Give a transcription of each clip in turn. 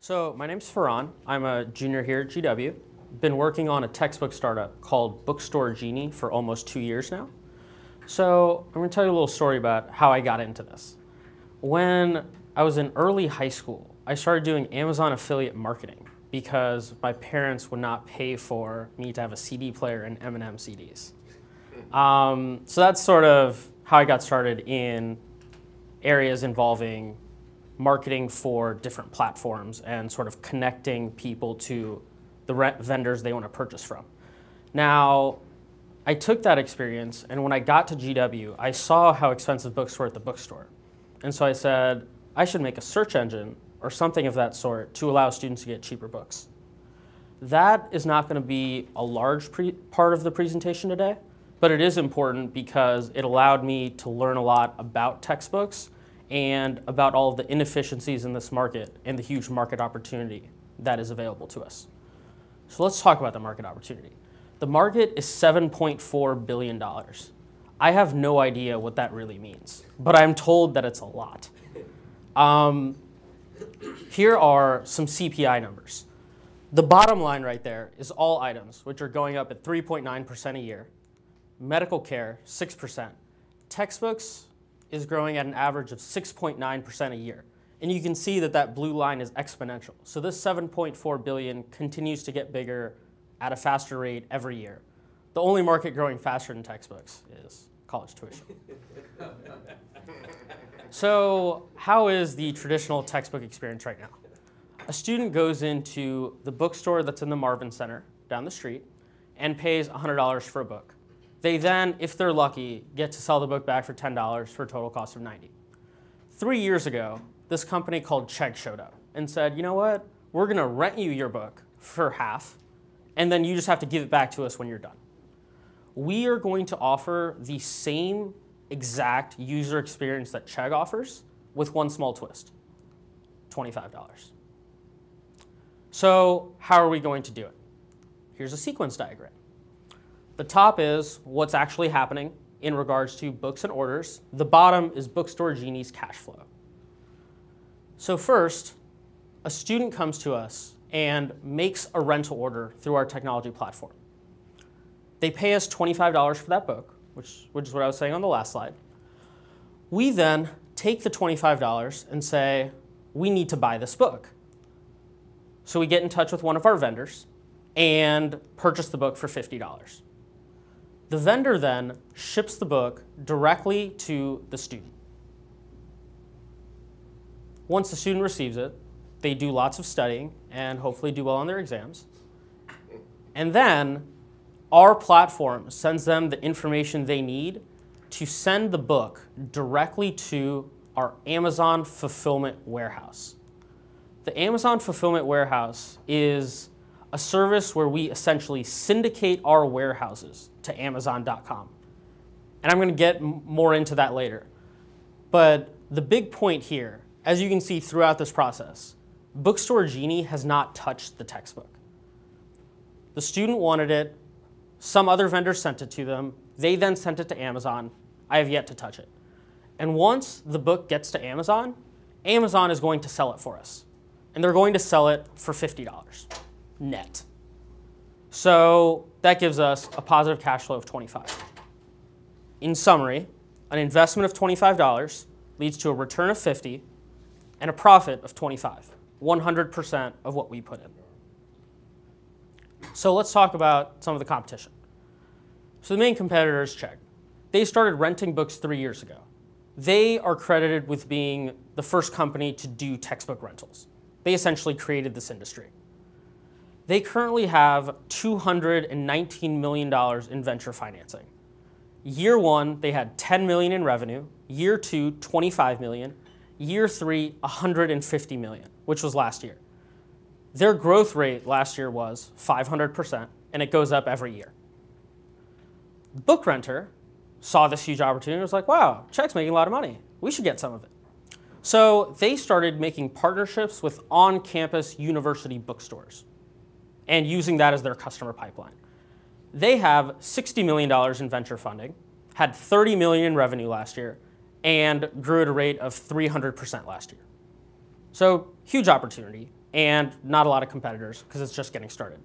So my name's Farham. I'm a junior here at GW. Been working on a textbook startup called Bookstore Genie for almost 2 years now. So I'm going to tell you a little story about how I got into this. When I was in early high school, I started doing Amazon affiliate marketing because my parents would not pay for me to have a CD player and M&M CDs. So that's sort of how I got started in areas involving marketing for different platforms and sort of connecting people to the vendors they want to purchase from. Now, I took that experience, and when I got to GW, I saw how expensive books were at the bookstore. And so I said, I should make a search engine or something of that sort to allow students to get cheaper books. That is not going to be a large part of the presentation today, but it is important because it allowed me to learn a lot about textbooks and about all of the inefficiencies in this market and the huge market opportunity that is available to us. So let's talk about the market opportunity. The market is $7.4 billion. I have no idea what that really means, but I'm told that it's a lot. Here are some CPI numbers. The bottom line right there is all items, which are going up at 3.9% a year. Medical care, 6%. Textbooks is growing at an average of 6.9% a year. And you can see that that blue line is exponential. So this 7.4 billion continues to get bigger at a faster rate every year. The only market growing faster than textbooks is college tuition. So how is the traditional textbook experience right now? A student goes into the bookstore that's in the Marvin Center down the street and pays $100 for a book. They then, if they're lucky, get to sell the book back for $10 for a total cost of $90. 3 years ago, this company called Chegg showed up and said, you know what, we're going to rent you your book for half, and then you just have to give it back to us when you're done. We are going to offer the same exact user experience that Chegg offers with one small twist, $25. So how are we going to do it? Here's a sequence diagram. The top is what's actually happening in regards to books and orders. The bottom is Bookstore Genie's cash flow. So first, a student comes to us and makes a rental order through our technology platform. They pay us $25 for that book, which is what I was saying on the last slide. We then take the $25 and say, we need to buy this book. So we get in touch with one of our vendors and purchase the book for $50. The vendor then ships the book directly to the student. Once the student receives it, they do lots of studying and hopefully do well on their exams. And then our platform sends them the information they need to send the book directly to our Amazon fulfillment warehouse. The Amazon fulfillment warehouse is a service where we essentially syndicate our warehouses to Amazon.com. And I'm going to get more into that later. But the big point here, as you can see throughout this process, Bookstore Genie has not touched the textbook. The student wanted it. Some other vendor sent it to them. They then sent it to Amazon. I have yet to touch it. And once the book gets to Amazon, Amazon is going to sell it for us. And they're going to sell it for $50 net. So that gives us a positive cash flow of $25. In summary, an investment of $25 leads to a return of $50 and a profit of $25, 100% of what we put in. So let's talk about some of the competition. So the main competitor is Chegg. They started renting books 3 years ago. They are credited with being the first company to do textbook rentals. They essentially created this industry. They currently have $219 million in venture financing. Year one, they had $10 million in revenue. Year two, $25 million. Year three, $150 million, which was last year. Their growth rate last year was 500%, and it goes up every year. Book Renter saw this huge opportunity and was like, wow, Chegg's making a lot of money. We should get some of it. So they started making partnerships with on-campus university bookstores and using that as their customer pipeline. They have $60 million in venture funding, had $30 million in revenue last year, and grew at a rate of 300% last year. So huge opportunity. and not a lot of competitors because it's just getting started.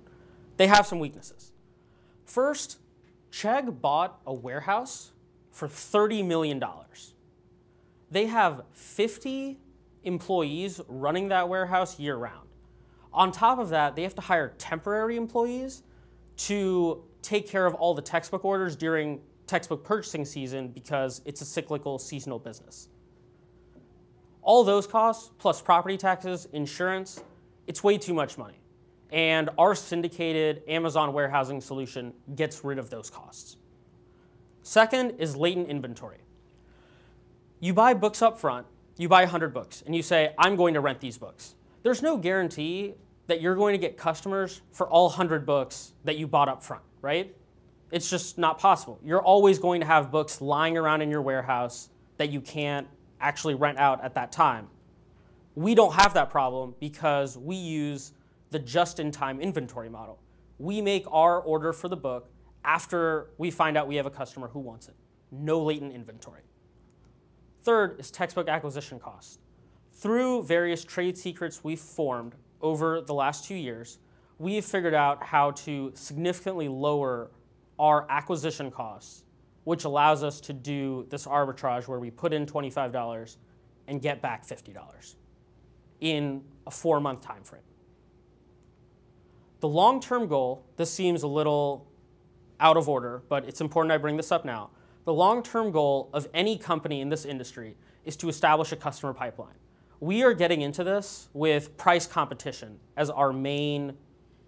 They have some weaknesses. First, Chegg bought a warehouse for $30 million. They have 50 employees running that warehouse year-round. On top of that, they have to hire temporary employees to take care of all the textbook orders during textbook purchasing season because it's a cyclical, seasonal business. All those costs, plus property taxes, insurance, it's way too much money. And our syndicated Amazon warehousing solution gets rid of those costs. Second is latent inventory. You buy books up front, you buy 100 books, and you say, I'm going to rent these books. There's no guarantee that you're going to get customers for all 100 books that you bought up front, right? It's just not possible. You're always going to have books lying around in your warehouse that you can't actually rent out at that time. We don't have that problem because we use the just-in-time inventory model. We make our order for the book after we find out we have a customer who wants it. No latent inventory. Third is textbook acquisition costs. Through various trade secrets we've formed over the last 2 years, we've figured out how to significantly lower our acquisition costs, which allows us to do this arbitrage where we put in $25 and get back $50 in a 4-month time frame. The long-term goal, this seems a little out of order, but it's important I bring this up now. The long-term goal of any company in this industry is to establish a customer pipeline. We are getting into this with price competition as our main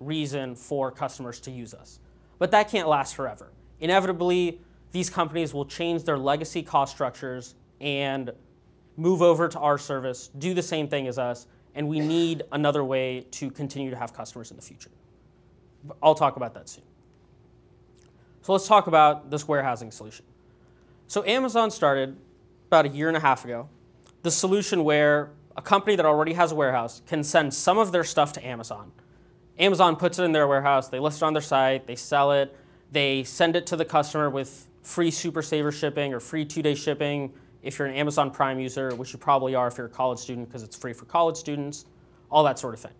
reason for customers to use us. But that can't last forever. Inevitably, these companies will change their legacy cost structures and move over to our service, do the same thing as us, and we need another way to continue to have customers in the future. I'll talk about that soon. So let's talk about this warehousing solution. So Amazon started about 1.5 years ago, the solution where a company that already has a warehouse can send some of their stuff to Amazon. Amazon puts it in their warehouse, they list it on their site, they sell it, they send it to the customer with free Super Saver shipping or free 2-day shipping if you're an Amazon Prime user, which you probably are if you're a college student because it's free for college students, all that sort of thing.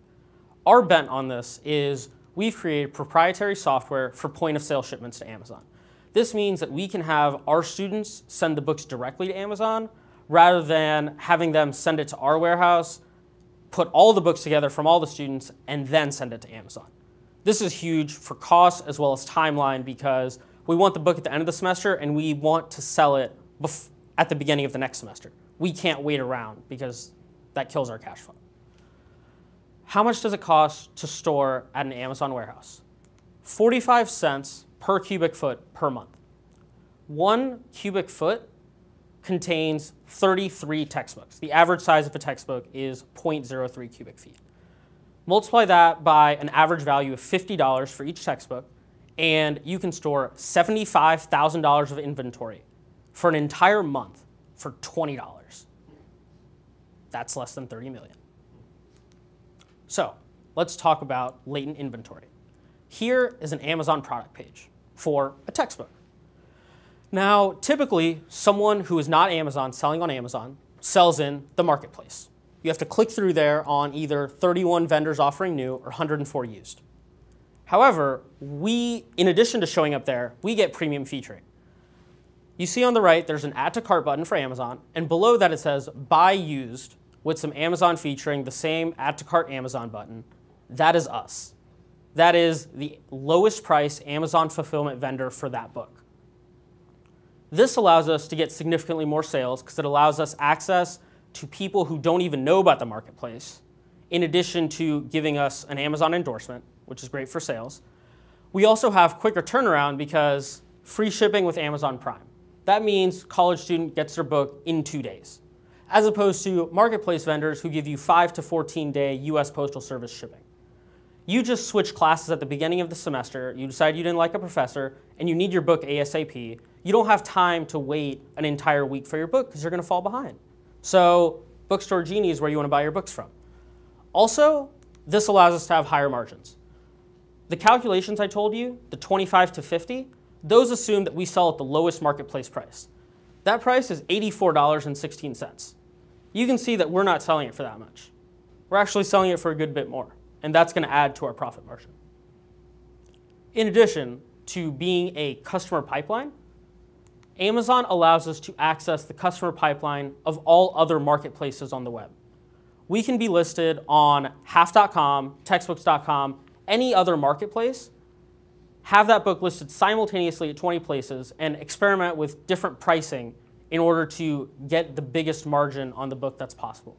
Our bent on this is we've created proprietary software for point-of-sale shipments to Amazon. This means that we can have our students send the books directly to Amazon rather than having them send it to our warehouse, put all the books together from all the students, and then send it to Amazon. This is huge for cost as well as timeline because we want the book at the end of the semester and we want to sell it at the beginning of the next semester. We can't wait around because that kills our cash flow. How much does it cost to store at an Amazon warehouse? 45 cents per cubic foot per month. 1 cubic foot contains 33 textbooks. The average size of a textbook is 0.03 cubic feet. Multiply that by an average value of $50 for each textbook, and you can store $75,000 of inventory for an entire month for $20. That's less than 30 million. So let's talk about latent inventory. Here is an Amazon product page for a textbook. Now, typically, someone who is not Amazon selling on Amazon sells in the marketplace. You have to click through there on either 31 vendors offering new or 104 used. However, in addition to showing up there, we get premium featuring. You see on the right, there's an add to cart button for Amazon, and below that it says buy used with some Amazon featuring the same add to cart Amazon button. That is us. That is the lowest price Amazon fulfillment vendor for that book. This allows us to get significantly more sales because it allows us access to people who don't even know about the marketplace, in addition to giving us an Amazon endorsement, which is great for sales. We also have quicker turnaround because free shipping with Amazon Prime. That means college student gets their book in 2 days, as opposed to marketplace vendors who give you 5 to 14-day US Postal Service shipping. You just switch classes at the beginning of the semester, you decide you didn't like a professor, and you need your book ASAP. You don't have time to wait an entire week for your book because you're going to fall behind. So Bookstore Genie is where you want to buy your books from. Also, this allows us to have higher margins. The calculations I told you, the 25 to 50, those assume that we sell at the lowest marketplace price. That price is $84.16. You can see that we're not selling it for that much. we're actually selling it for a good bit more, and that's going to add to our profit margin. In addition to being a customer pipeline, Amazon allows us to access the customer pipeline of all other marketplaces on the web. We can be listed on half.com, textbooks.com, any other marketplace, have that book listed simultaneously at 20 places, and experiment with different pricing in order to get the biggest margin on the book that's possible.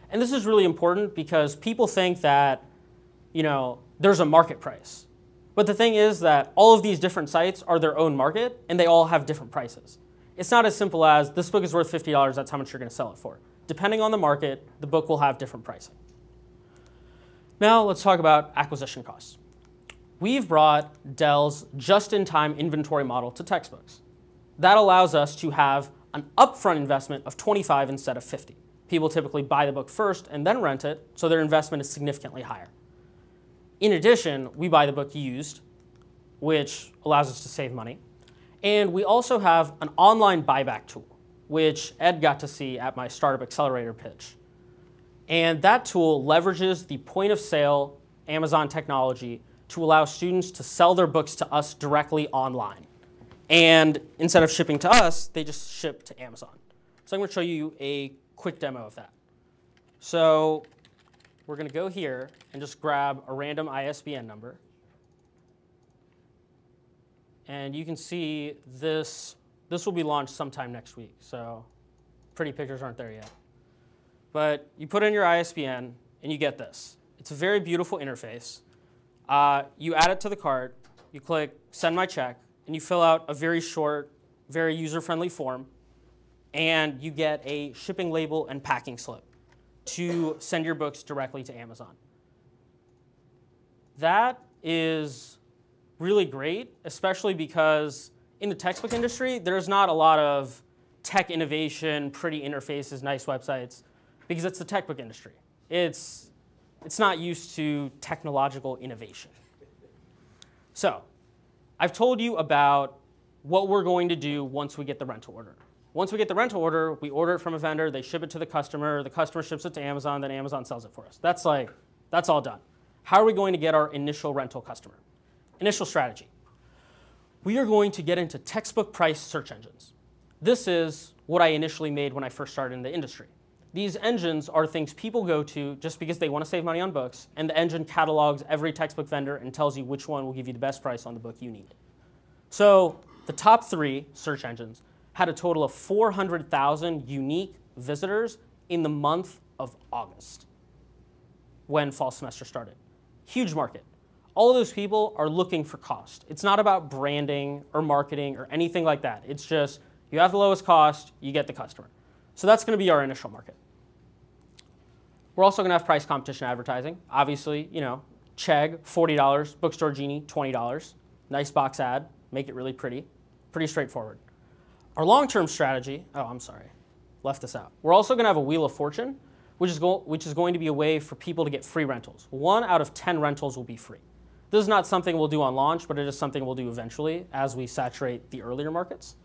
And this is really important because people think that, there's a market price. But the thing is that all of these different sites are their own market, and they all have different prices. It's not as simple as this book is worth $50, that's how much you're going to sell it for. Depending on the market, the book will have different pricing. Now let's talk about acquisition costs. We've brought Dell's just-in-time inventory model to textbooks. That allows us to have an upfront investment of $25 instead of $50. People typically buy the book first and then rent it, so their investment is significantly higher. In addition, we buy the book used, which allows us to save money. And we also have an online buyback tool, which Ed got to see at my Startup Accelerator pitch. And that tool leverages the point-of-sale Amazon technology to allow students to sell their books to us directly online. And instead of shipping to us, they just ship to Amazon. So I'm going to show you a quick demo of that. So we're going to go here and just grab a random ISBN number. And you can see this will be launched sometime next week. So pretty pictures aren't there yet. But you put in your ISBN and you get this. It's a very beautiful interface. You add it to the cart, you click send my check, and you fill out a very short, very user-friendly form, and you get a shipping label and packing slip to send your books directly to Amazon. That is really great, especially because in the textbook industry, there's not a lot of tech innovation, pretty interfaces, nice websites, because it's the textbook industry. It's not used to technological innovation. So I've told you about what we're going to do once we get the rental order. Once we get the rental order, we order it from a vendor, they ship it to the customer ships it to Amazon, then Amazon sells it for us. That's all done. How are we going to get our initial rental customer? Initial strategy. We are going to get into textbook price search engines. This is what I initially made when I first started in the industry. These engines are things people go to just because they want to save money on books, and the engine catalogs every textbook vendor and tells you which one will give you the best price on the book you need. So the top 3 search engines had a total of 400,000 unique visitors in the month of August when fall semester started. Huge market. All of those people are looking for cost. It's not about branding or marketing or anything like that. It's just you have the lowest cost, you get the customer. So that's going to be our initial market. We're also going to have price competition advertising. Obviously, Chegg, $40, Bookstore Genie, $20. Nice box ad, make it really pretty. Pretty straightforward. Our long-term strategy, left this out. We're also going to have a Wheel of Fortune, which is going to be a way for people to get free rentals. 1 out of 10 rentals will be free. This is not something we'll do on launch, but it is something we'll do eventually as we saturate the earlier markets.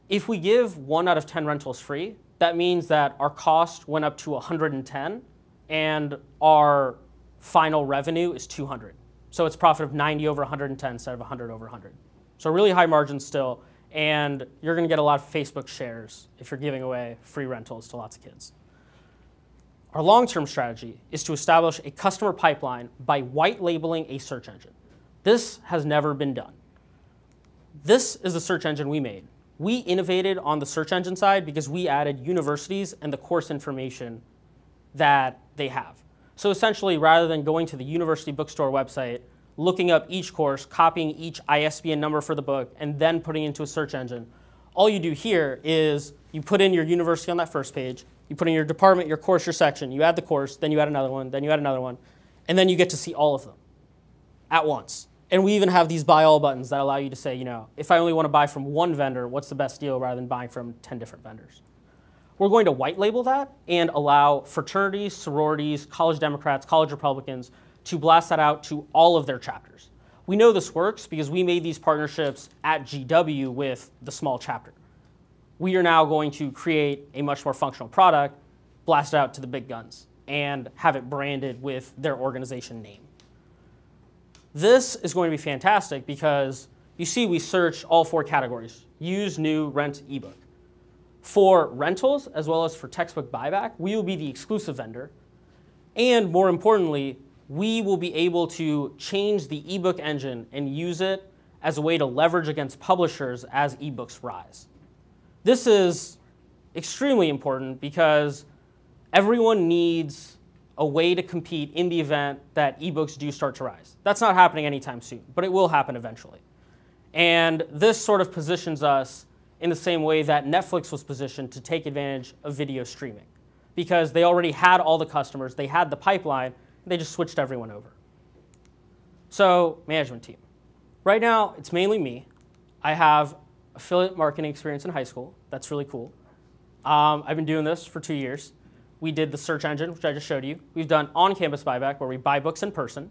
If we give 1 out of 10 rentals free, that means that our cost went up to 110 and our final revenue is 200. So it's profit of 90 over 110 instead of 100 over 100. So really high margins still, and you're going to get a lot of Facebook shares if you're giving away free rentals to lots of kids. Our long-term strategy is to establish a customer pipeline by white labeling a search engine. This has never been done. This is the search engine we made. We innovated on the search engine side because we added universities and the course information that they have. So essentially, rather than going to the university bookstore website, looking up each course, copying each ISBN number for the book, and then putting it into a search engine, all you do here is you put in your university on that first page, you put in your department, your course, your section, you add the course, then you add another one, then you add another one, and then you get to see all of them at once. And we even have these buy all buttons that allow you to say, if I only want to buy from one vendor, what's the best deal rather than buying from 10 different vendors. We're going to white label that and allow fraternities, sororities, college Democrats, college Republicans to blast that out to all of their chapters. We know this works because we made these partnerships at GW with the small chapter. We are now going to create a much more functional product, blast it out to the big guns. and have it branded with their organization name. This is going to be fantastic because you see we search all 4 categories: use, new, rent, ebook. For rentals, as well as for textbook buyback, we will be the exclusive vendor. And more importantly, we will be able to change the ebook engine and use it as a way to leverage against publishers as ebooks rise. This is extremely important because everyone needs a way to compete in the event that ebooks do start to rise. That's not happening anytime soon, but it will happen eventually. And this sort of positions us in the same way that Netflix was positioned to take advantage of video streaming, because they already had all the customers, they had the pipeline, and they just switched everyone over. So, management team. Right now, it's mainly me. I have affiliate marketing experience in high school. That's really cool. I've been doing this for 2 years. We did the search engine, which I just showed you. We've done on-campus buyback, where we buy books in person.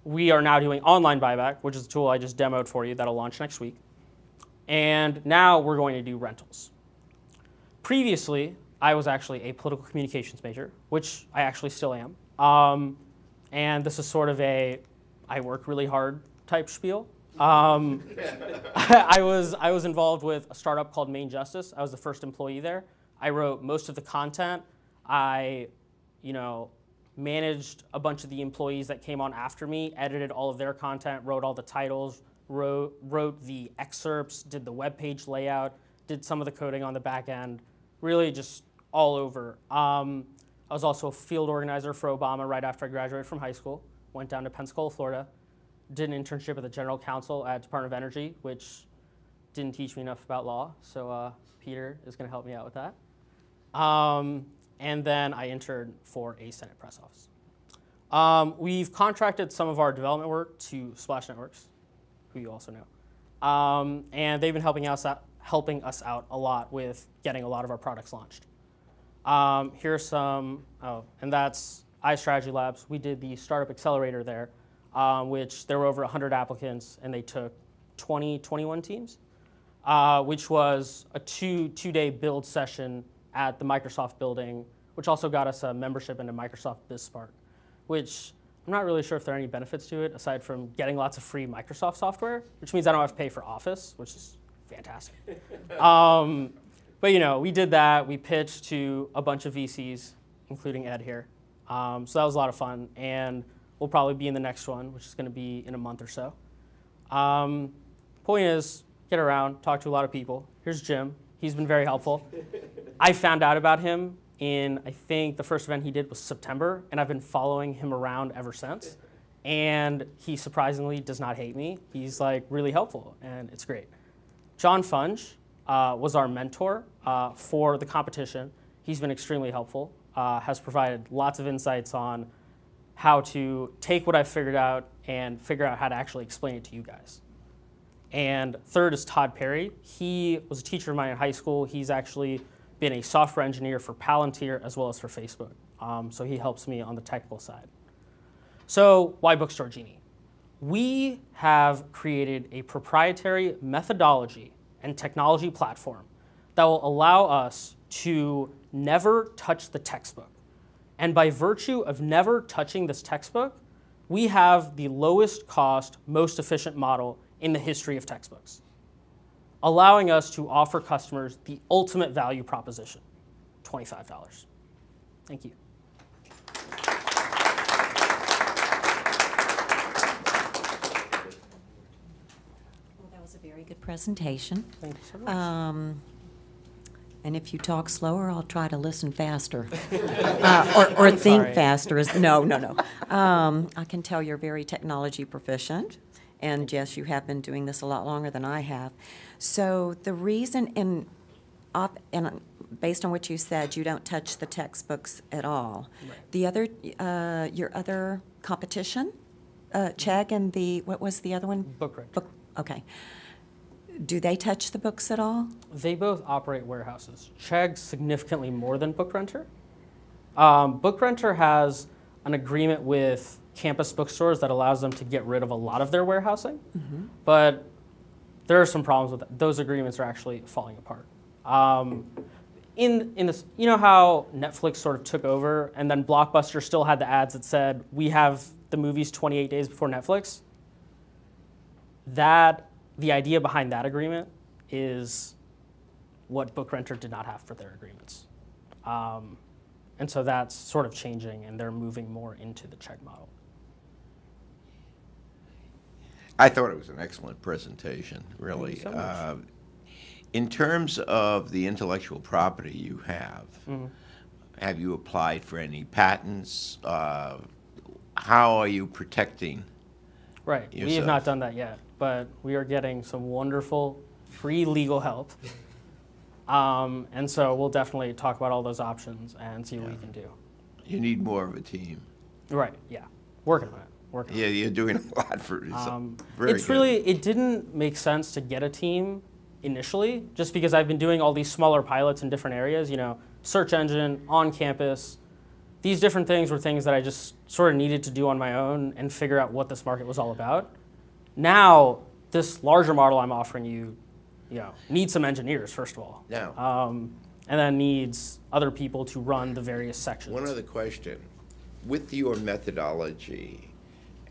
We are now doing online buyback, which is the tool I just demoed for you that'll launch next week. And now we're going to do rentals. Previously, I was actually a political communications major, which I actually still am. And this is sort of a I work really hard type spiel. I was involved with a startup called Main Justice. I was the first employee there. I wrote most of the content. I, managed a bunch of the employees that came on after me, edited all of their content, wrote all the titles, wrote the excerpts, did the web page layout, did some of the coding on the back end, really just all over. I was also a field organizer for Obama right after I graduated from high school. Went down to Pensacola, Florida, did an internship at the General Counsel at Department of Energy, which didn't teach me enough about law, so Peter is going to help me out with that. And then I interned for a Senate press office. We've contracted some of our development work to Splash Networks, who you also know. And they've been helping us out a lot with getting a lot of our products launched. Here's some, and that's iStrategy Labs. We did the Startup Accelerator there, which there were over 100 applicants, and they took 21 teams, which was a two-day build session at the Microsoft building, which also got us a membership into Microsoft BizSpark, which I'm not really sure if there are any benefits to it aside from getting lots of free Microsoft software, which means I don't have to pay for Office, which is fantastic. But we did that. We pitched to a bunch of VCs, including Ed here. So that was a lot of fun, and we'll probably be in the next one, which is going to be in a month or so. Point is, get around, talk to a lot of people. Here's Jim. He's been very helpful. I found out about him in, I think, the first event he did was September, and I've been following him around ever since. And he surprisingly does not hate me. He's really helpful, and it's great. John Funge was our mentor for the competition. He's been extremely helpful, has provided lots of insights on how to take what I've figured out and figure out how to actually explain it to you guys. And third is Todd Perry. He was a teacher of mine in high school. He's actually been a software engineer for Palantir as well as for Facebook. So he helps me on the technical side. So why Bookstore Genie? We have created a proprietary methodology and technology platform that will allow us to never touch the textbook. And by virtue of never touching this textbook, we have the lowest cost, most efficient model in the history of textbooks, allowing us to offer customers the ultimate value proposition, $25. Thank you. Well, that was a very good presentation. Thank you so much. And if you talk slower, I'll try to listen faster, or think sorry. faster. No. I can tell you're very technology proficient, and yes, you have been doing this a lot longer than I have. So the reason, and based on what you said, you don't touch the textbooks at all. Right. The other, your other competition, Chegg, and what was the other one? Book. Okay. Do they touch the books at all? They both operate warehouses. Chegg significantly more than BookRenter. BookRenter has an agreement with campus bookstores that allows them to get rid of a lot of their warehousing, but there are some problems with that. Those agreements are actually falling apart. in this, you know how Netflix sort of took over and then Blockbuster still had the ads that said, we have the movies 28 days before Netflix? The idea behind that agreement is what Book Renter did not have for their agreements. And so that's sort of changing, and they're moving more into the check model. I thought it was an excellent presentation, really. Thank you so much. In terms of the intellectual property you have you applied for any patents? How are you protecting Right, yourself? we have not done that yet, but we are getting some wonderful free legal help. And so we'll definitely talk about all those options and see what we can do. You need more of a team. Right, yeah, working on it. Yeah, you're doing a lot for yourself. Very It's good. really, it didn't make sense to get a team initially, just because I've been doing all these smaller pilots in different areas, you know, search engine, on campus. These different things were things that I just sort of needed to do on my own and figure out what this market was all about. Now, this larger model I'm offering you, needs some engineers, first of all. Now, And then needs other people to run the various sections. one other question. With your methodology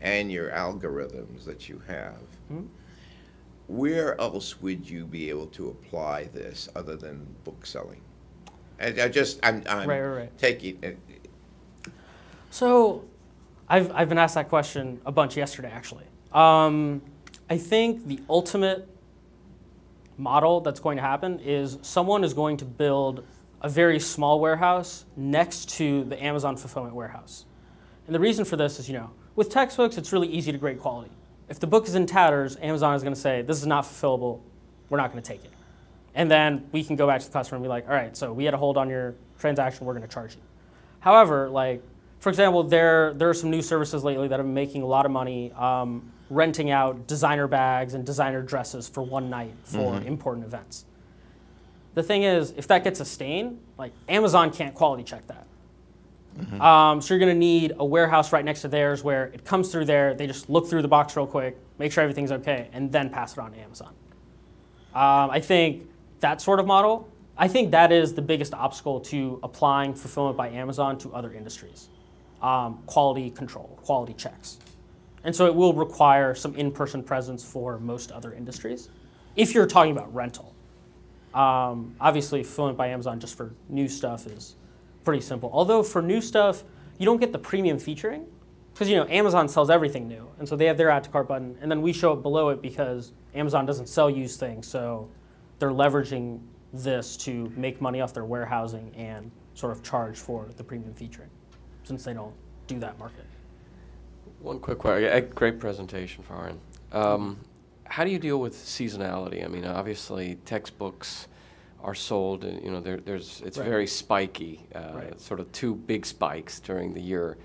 and your algorithms that you have, where else would you be able to apply this other than book selling? I'm Right. taking. So, I've been asked that question a bunch yesterday, actually. I think the ultimate model that's going to happen is someone is going to build a very small warehouse next to the Amazon fulfillment warehouse. And the reason for this is, with textbooks, it's really easy to grade quality. If the book is in tatters, Amazon is going to say, this is not fulfillable, we're not going to take it. And then we can go back to the customer and be like, all right, so we had a hold on your transaction, we're going to charge you. However, for example, there are some new services lately that have been making a lot of money renting out designer bags and designer dresses for one night for important events. The thing is, if that gets a stain, Amazon can't quality check that. So you're going to need a warehouse right next to theirs where it comes through there, they just look through the box real quick, make sure everything's okay, and then pass it on to Amazon. I think that sort of model, I think that is the biggest obstacle to applying fulfillment by Amazon to other industries. Quality control, quality checks. And so it will require some in-person presence for most other industries. If you're talking about rental. Obviously, fulfillment by Amazon just for new stuff is pretty simple. Although for new stuff, you don't get the premium featuring because Amazon sells everything new, and so they have their add to cart button, and then we show up below it because Amazon doesn't sell used things, so they're leveraging this to make money off their warehousing and sort of charge for the premium featuring, since they don't do that market. One quick question. Great presentation, Farham. How do you deal with seasonality? I mean, obviously, textbooks are sold, and it's very spiky, sort of two big spikes during the year.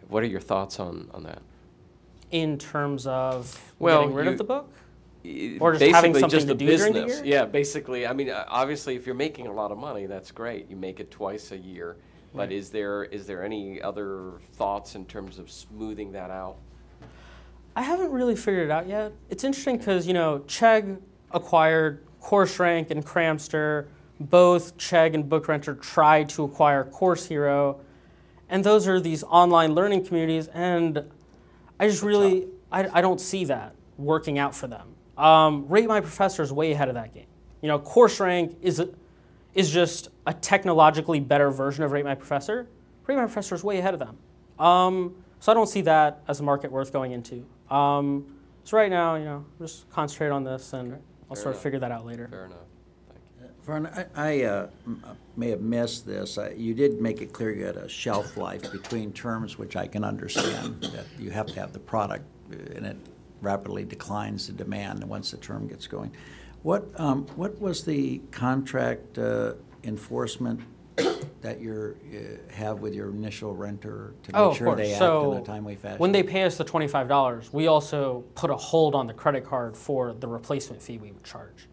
What are your thoughts on that? In terms of getting rid of the book? Or just basically having something just to the do during the business. year? Yeah, basically. I mean, obviously, if you're making a lot of money, that's great. You make it twice a year. But is there any other thoughts in terms of smoothing that out? I haven't really figured it out yet. It's interesting because, Chegg acquired CourseRank and Cramster. Both Chegg and Book Renter tried to acquire Course Hero. And those are these online learning communities. And I just really, I don't see that working out for them. Rate My Professor is way ahead of that game. CourseRank is just a technologically better version of Rate My Professor. Rate My Professor is way ahead of them. So I don't see that as a market worth going into. So right now, just concentrate on this, and I'll sort of figure that out later. Fair enough. Thank you. Vern, I may have missed this. You did make it clear you had a shelf life between terms, which I can understand, that you have to have the product, and it rapidly declines the demand once the term gets going. What was the contract enforcement that you have with your initial renter to make sure they act in a timely fashion? When they pay us the $25, we also put a hold on the credit card for the replacement fee we would charge,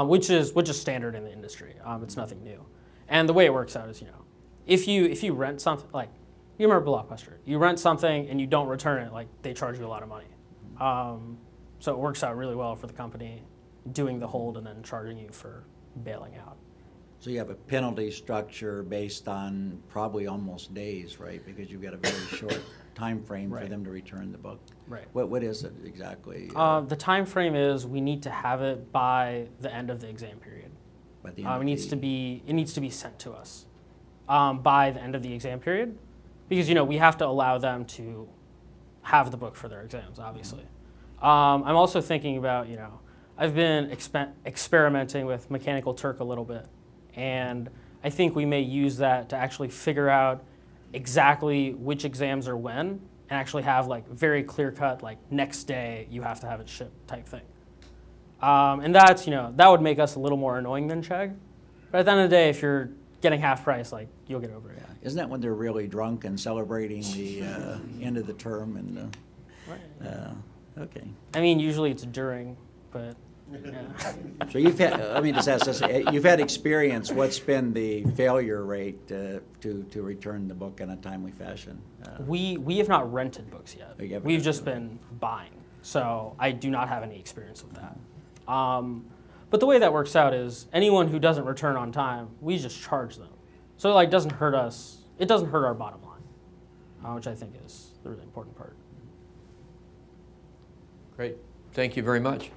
which is standard in the industry. It's nothing new. And the way it works out is, if you rent something, you remember Blockbuster, you rent something and you don't return it, they charge you a lot of money. So it works out really well for the company doing the hold and then charging you for bailing out. So you have a penalty structure based on probably almost days, right? Because you've got a very short time frame for Right. them to return the book. Right. What is it exactly? The time frame is we need to have it by the end of the exam period. By the end of It needs the- to be sent to us by the end of the exam period, because we have to allow them to have the book for their exams, obviously. I'm also thinking about I've been experimenting with Mechanical Turk a little bit, and I think we may use that to actually figure out exactly which exams are when, and actually have like very clear cut, like next day you have to have it shipped type thing. And that's, that would make us a little more annoying than Chegg. But at the end of the day, if you're getting half price, like, you'll get over it. Yeah. Isn't that when they're really drunk and celebrating the end of the term? And okay. I mean, usually it's during, but yeah. So you've had, let me just ask this, you've had experience, what's been the failure rate to return the book in a timely fashion? We have not rented books yet. You haven't We've rented just been buying. So I do not have any experience with that. But the way that works out is anyone who doesn't return on time, we just charge them. So it like doesn't hurt us. It doesn't hurt our bottom line, which I think is the really important part. Great. Thank you very much.